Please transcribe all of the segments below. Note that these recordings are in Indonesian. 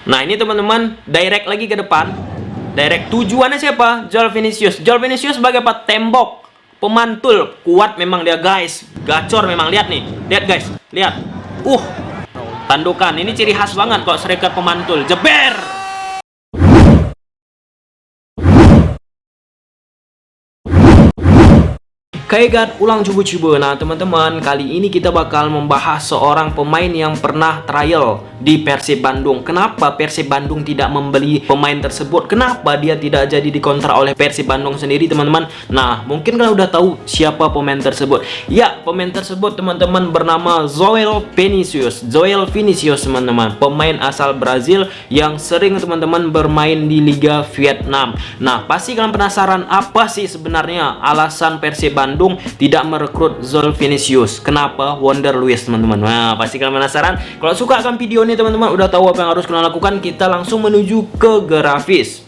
Nah, ini teman-teman, direct lagi ke depan. Direct, tujuannya siapa? Joel Vinicius. Joel Vinicius sebagai apa? Tembok, pemantul. Kuat memang dia, guys. Gacor memang. Lihat nih. Lihat, guys. Lihat. Tandukan. Ini ciri khas banget kok striker pemantul. Jeber! Kaigat ulang coba-coba. Nah teman-teman, kali ini kita bakal membahas seorang pemain yang pernah trial di Persib Bandung. Kenapa Persib Bandung tidak membeli pemain tersebut? Kenapa dia tidak jadi dikontrak oleh Persib Bandung sendiri, teman-teman? Nah, mungkin kalian udah tahu siapa pemain tersebut. Ya, pemain tersebut teman-teman bernama Joel Vinicius. Joel Vinicius, teman-teman, pemain asal Brazil yang sering teman-teman bermain di Liga Vietnam. Nah, pasti kalian penasaran apa sih sebenarnya alasan Persib Bandung tidak merekrut Joel Vinicius. Kenapa Wonder Luis, teman-teman? Nah, pasti kalian penasaran. Kalau suka akan video ini, teman-teman, udah tahu apa yang harus kalian lakukan. Kita langsung menuju ke grafis.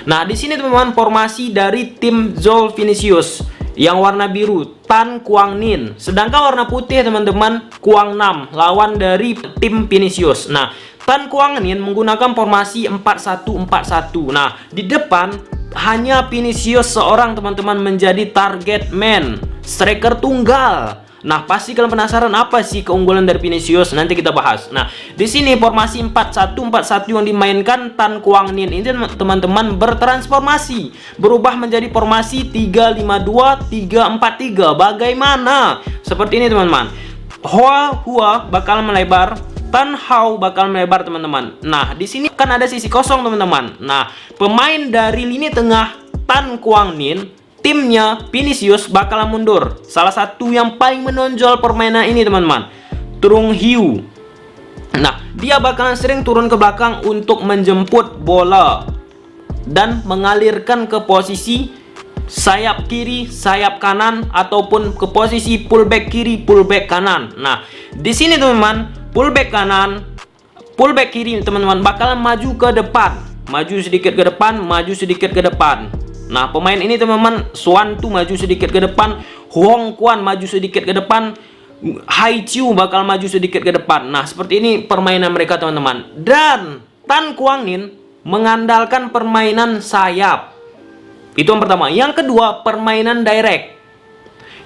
Nah, di sini teman-teman, formasi dari tim Joel Vinicius yang warna biru Tan Quang Ninh, sedangkan warna putih teman-teman Quang Nam, lawan dari tim Vinicius. Nah, Tan Quang Ninh menggunakan formasi 4-1-4-1. Nah, di depan hanya Vinicius seorang teman-teman menjadi target man, striker tunggal. Nah, pasti kalian penasaran apa sih keunggulan dari Vinicius? Nanti kita bahas. Nah, di sini formasi 4-1-4-1 yang dimainkan Tan Quang Ninh ini teman-teman bertransformasi, berubah menjadi formasi 3-5-2-3-4-3. Bagaimana? Seperti ini, teman-teman. Hua bakal melebar, Tan Hau bakal melebar, teman-teman. Nah, di sini kan ada sisi kosong, teman-teman. Nah, pemain dari lini tengah Tan Quang Ninh, timnya Vinicius bakalan mundur. Salah satu yang paling menonjol permainan ini, teman-teman, Trung Hiu. Nah, dia bakalan sering turun ke belakang untuk menjemput bola dan mengalirkan ke posisi sayap kiri, sayap kanan, ataupun ke posisi fullback kiri, fullback kanan. Nah, di sini teman-teman, fullback kanan, fullback kiri teman-teman bakalan maju ke depan, maju sedikit ke depan, maju sedikit ke depan. Nah, pemain ini teman-teman, Suantu maju sedikit ke depan, Hong Kwan maju sedikit ke depan, Hai Chiu bakal maju sedikit ke depan. Nah, seperti ini permainan mereka, teman-teman. Dan Tan Quang Ninh mengandalkan permainan sayap. Itu yang pertama. Yang kedua, permainan direct.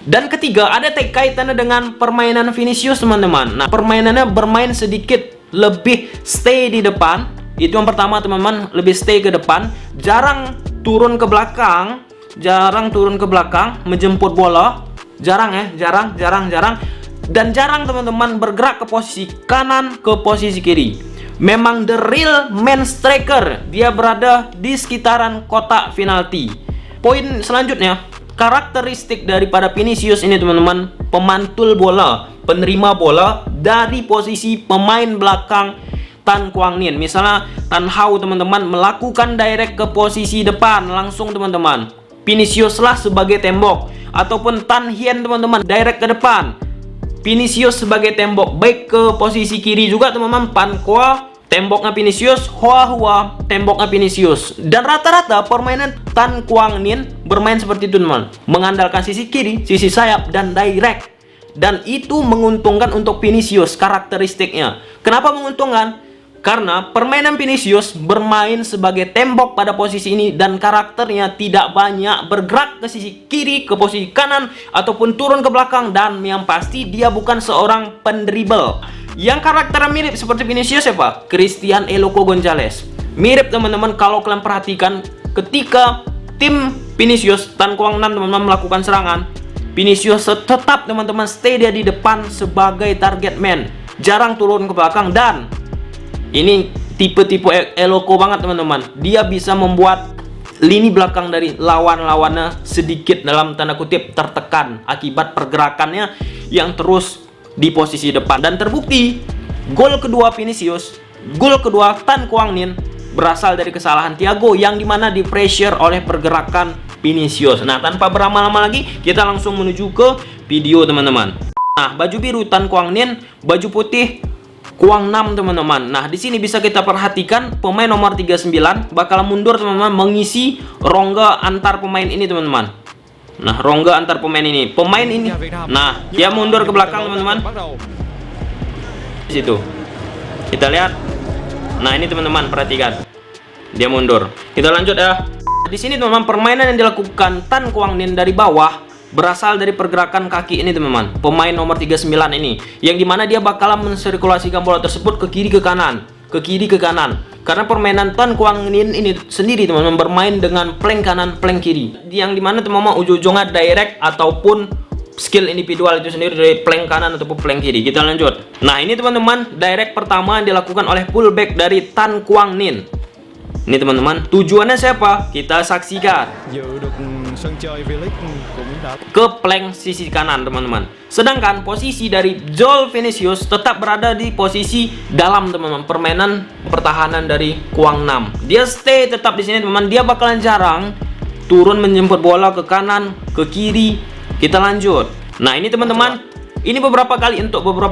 Dan ketiga, ada kaitannya dengan permainan Vinicius, teman-teman. Nah, permainannya bermain sedikit lebih stay di depan. Itu yang pertama, teman-teman, lebih stay ke depan. Jarang turun ke belakang. Jarang turun ke belakang, menjemput bola. Jarang ya, jarang. Dan jarang, teman-teman, bergerak ke posisi kanan, ke posisi kiri. Memang the real man striker. Dia berada di sekitaran kotak penalti. Poin selanjutnya, karakteristik daripada Vinicius ini, teman-teman, pemantul bola, penerima bola dari posisi pemain belakang Tan Quang Ninh. Misalnya Tan Hau, teman-teman, melakukan direct ke posisi depan langsung, teman-teman, Vinicius lah sebagai tembok. Ataupun Tan Hien, teman-teman, direct ke depan, Vinicius sebagai tembok. Baik ke posisi kiri juga, teman-teman, Pan Kwa temboknya Vinicius, Hua temboknya Vinicius. Dan rata-rata permainan Tan Quang Ninh bermain seperti itu, teman, mengandalkan sisi kiri, sisi sayap, dan direct. Dan itu menguntungkan untuk Vinicius karakteristiknya. Kenapa menguntungkan? Karena permainan Vinicius bermain sebagai tembok pada posisi ini, dan karakternya tidak banyak bergerak ke sisi kiri, ke posisi kanan, ataupun turun ke belakang. Dan yang pasti dia bukan seorang pendribble. Yang karakternya mirip seperti Vinicius siapa? Christian Eloko Gonzalez. Mirip, teman-teman, kalau kalian perhatikan ketika tim Vinicius Tan Quang Ninh, teman-teman, melakukan serangan, Vinicius tetap, teman-teman, stay dia di depan sebagai target man, jarang turun ke belakang. Dan ini tipe-tipe Eloko banget, teman-teman. Dia bisa membuat lini belakang dari lawan-lawannya sedikit dalam tanda kutip tertekan akibat pergerakannya yang terus di posisi depan. Dan terbukti gol kedua Vinicius, gol kedua Tan Quang Ninh berasal dari kesalahan Thiago yang dimana di pressure oleh pergerakan Vinicius. Nah, tanpa berlama-lama lagi, kita langsung menuju ke video, teman-teman. Nah, baju biru Tan Quang Ninh, baju putih Quang Nam, teman-teman. Nah, di sini bisa kita perhatikan pemain nomor 39 bakal mundur, teman-teman, mengisi rongga antar pemain ini, teman-teman. Nah, rongga antar pemain ini. Pemain ini, nah, dia mundur ke belakang, teman-teman. Di situ. Kita lihat. Nah, ini teman-teman perhatikan. Dia mundur. Kita lanjut ya. Di sini teman-teman, permainan yang dilakukan Tan Kwang Nin dari bawah berasal dari pergerakan kaki ini teman-teman. Pemain nomor 39 ini, yang dimana dia bakalan mensirkulasikan bola tersebut ke kiri ke kanan, ke kiri ke kanan. Karena permainan Tan Kwang Nin ini sendiri teman-teman bermain dengan plank kanan, plank kiri. Yang dimana teman-teman ujung-ujungnya direct ataupun skill individual itu sendiri dari plank kanan ataupun plank kiri. Kita lanjut. Nah, ini teman-teman direct pertama yang dilakukan oleh pullback dari Tan Kwang Nin. Ini teman-teman, tujuannya siapa? Kita saksikan. Ke plank sisi kanan teman-teman. Sedangkan posisi dari Joel Vinicius tetap berada di posisi dalam teman-teman. Permainan pertahanan dari Kwang Nam. Dia stay tetap di sini teman-teman. Dia bakalan jarang turun menjemput bola ke kanan, ke kiri. Kita lanjut. Nah, ini teman-teman, ini beberapa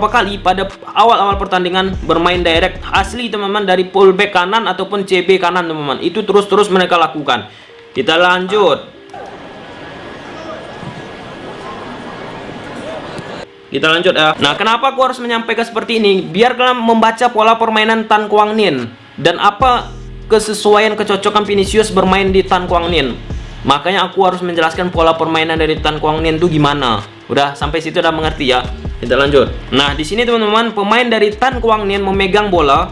kali pada awal-awal pertandingan bermain direct asli teman-teman dari pullback kanan ataupun CB kanan teman-teman. Itu terus-terus mereka lakukan. Kita lanjut. Kita lanjut ya. Nah, kenapa aku harus menyampaikan seperti ini? Biar kalian membaca pola permainan Tan Kwang Nin dan apa kesesuaian kecocokan Vinicius bermain di Tan Kwang Nin. Makanya aku harus menjelaskan pola permainan dari Tan Kwang Nin itu gimana. Udah sampai situ udah mengerti ya. Kita lanjut. Nah, di sini teman-teman, pemain dari Tan Kwang Nin memegang bola.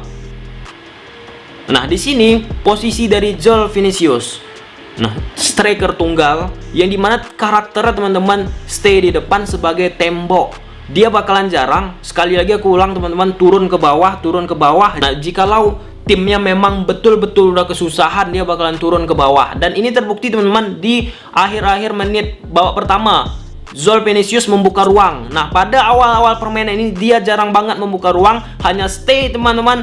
Nah, di sini posisi dari Joel Vinicius. Nah, striker tunggal yang dimana karakternya teman-teman stay di depan sebagai tembok. Dia bakalan jarang, sekali lagi aku ulang teman-teman, turun ke bawah, turun ke bawah. Nah, jikalau timnya memang betul-betul udah kesusahan, dia bakalan turun ke bawah. Dan ini terbukti teman-teman di akhir-akhir menit babak pertama. Joel Vinicius membuka ruang. Nah, pada awal-awal permainan ini dia jarang banget membuka ruang, hanya stay teman-teman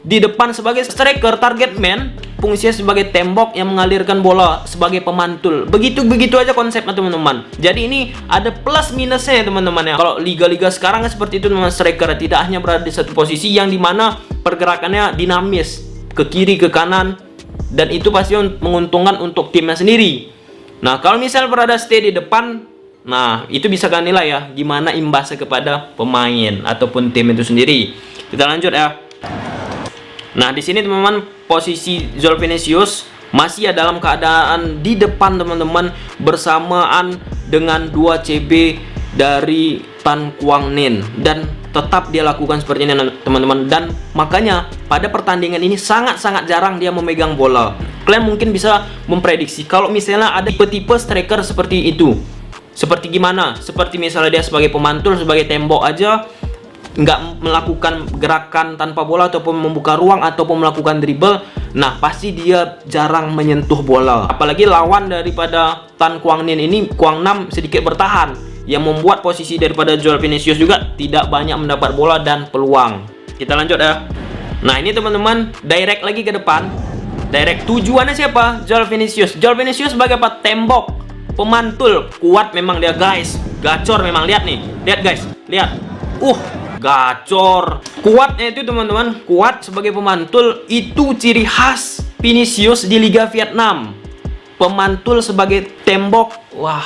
di depan sebagai striker, target man, fungsinya sebagai tembok yang mengalirkan bola sebagai pemantul. Begitu aja konsepnya teman-teman. Jadi ini ada plus minusnya ya teman-teman ya. Kalau liga-liga sekarang seperti itu teman, striker tidak hanya berada di satu posisi yang dimana pergerakannya dinamis ke kiri ke kanan, dan itu pasti menguntungkan untuk timnya sendiri. Nah, kalau misal berada stay di depan, nah itu bisa kalian nilai ya gimana imbasnya kepada pemain ataupun tim itu sendiri. Kita lanjut ya. Nah, di sini teman-teman, posisi Joel Vinicius masih dalam keadaan di depan teman-teman bersamaan dengan 2 CB dari Tan Kwang Nin, dan tetap dia lakukan seperti ini teman-teman. Dan makanya pada pertandingan ini sangat-sangat jarang dia memegang bola. Kalian mungkin bisa memprediksi kalau misalnya ada tipe-tipe striker seperti itu. Seperti gimana? Seperti misalnya dia sebagai pemantul, sebagai tembok aja, nggak melakukan gerakan tanpa bola ataupun membuka ruang ataupun melakukan dribble. Nah, pasti dia jarang menyentuh bola. Apalagi lawan daripada Tan Kwang Nin ini, Kwang Nam, sedikit bertahan, yang membuat posisi daripada Joel Vinicius juga tidak banyak mendapat bola dan peluang. Kita lanjut ya. Nah, ini teman-teman, direct lagi ke depan. Direct tujuannya siapa? Joel Vinicius. Joel Vinicius sebagai tembok, pemantul, kuat memang dia guys. Gacor memang, lihat nih. Lihat guys, lihat. Gacor. Kuatnya itu teman-teman, kuat sebagai pemantul, itu ciri khas Vinicius di Liga Vietnam. Pemantul sebagai tembok, wah,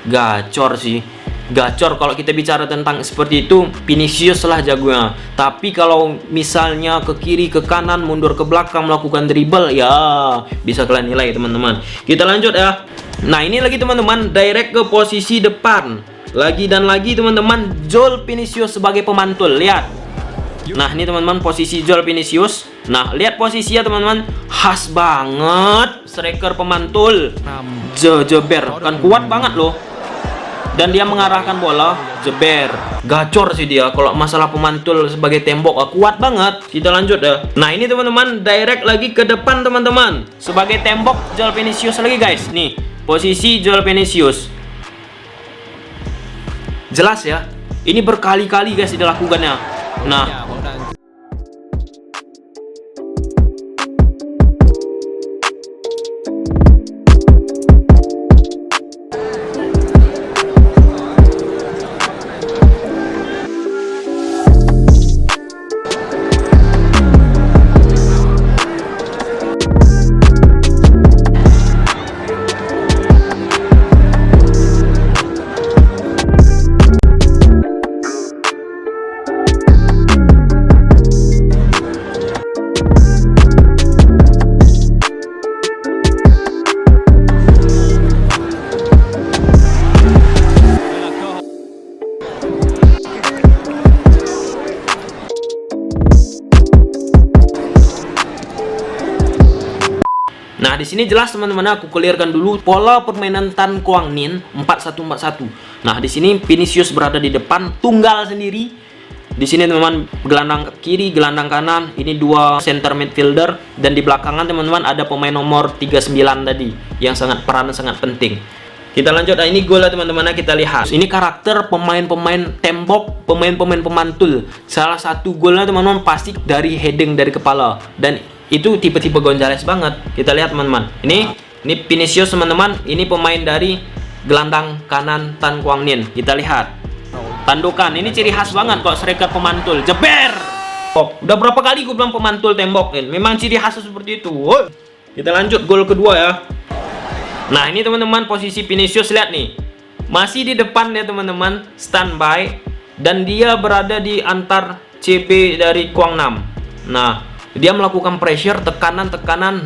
gacor sih. Gacor kalau kita bicara tentang seperti itu, Vinicius lah jagonya. Tapi kalau misalnya ke kiri, ke kanan, mundur ke belakang, melakukan dribble, ya bisa kalian nilai teman-teman. Kita lanjut ya. Nah, ini lagi teman-teman, direct ke posisi depan. Lagi dan lagi teman-teman, Joel Vinicius sebagai pemantul. Lihat. Nah, ini teman-teman posisi Joel Vinicius. Nah, lihat posisinya teman-teman, khas banget striker pemantul. Jeber, kan kuat banget loh. Dan dia mengarahkan bola, jeber. Gacor sih dia kalau masalah pemantul sebagai tembok, kuat banget. Kita lanjut ya. Nah, ini teman-teman, direct lagi ke depan teman-teman. Sebagai tembok Joel Vinicius lagi guys. Nih, posisi Joel Vinicius. Jelas ya, ini berkali-kali guys dilakukannya. Nah, Nah, di sini jelas teman-teman, aku clearkan dulu pola permainan Tan Kuang Nin 4-1-4-1. Nah, di sini Vinicius berada di depan tunggal sendiri. Di sini teman-teman, gelandang kiri, gelandang kanan, ini dua center midfielder, dan di belakangan teman-teman ada pemain nomor 39 tadi yang peranan sangat penting. Kita lanjut. Nah, ini gol lah teman-teman, kita lihat. Ini karakter pemain-pemain tembok, pemain-pemain pemantul. Salah satu golnya teman-teman pasti dari heading dari kepala, dan itu tipe-tipe Gonzales banget. Kita lihat teman-teman. Ini Vinicius teman-teman, ini pemain dari gelandang kanan Tan Kuang Nin. Kita lihat. Tandukan, ini ciri khas banget kok striker pemantul. Jeber! Oh, udah berapa kali gue bilang pemantul tembok. Memang ciri khas seperti itu. Kita lanjut gol kedua ya. Nah, ini teman-teman posisi Vinicius, lihat nih. Masih di depan ya teman-teman, standby, dan dia berada di antar CB dari Kuang Nam. Nah, dia melakukan pressure, tekanan.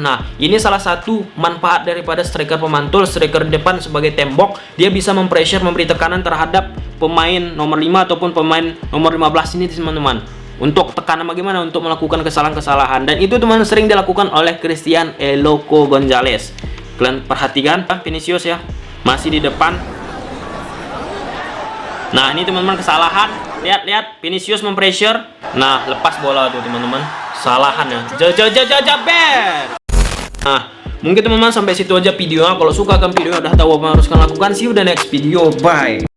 Nah, ini salah satu manfaat daripada striker pemantul, striker di depan sebagai tembok. Dia bisa mempressure, memberi tekanan terhadap pemain nomor 5 ataupun pemain nomor 15 ini teman-teman. Untuk tekanan bagaimana? Untuk melakukan kesalahan-kesalahan. Dan itu teman sering dilakukan oleh Christian Eloko Gonzales. Kalian perhatikan Vinicius ya, masih di depan. Nah, ini teman-teman kesalahan. Lihat Vinicius mempressure. Nah, lepas bola tuh teman-teman. Salahan ya. Jaber. Nah, mungkin teman-teman sampai situ aja videonya. Kalau suka kan videonya, udah tahu apa yang harus kalian lakukan. See you the next video. Bye.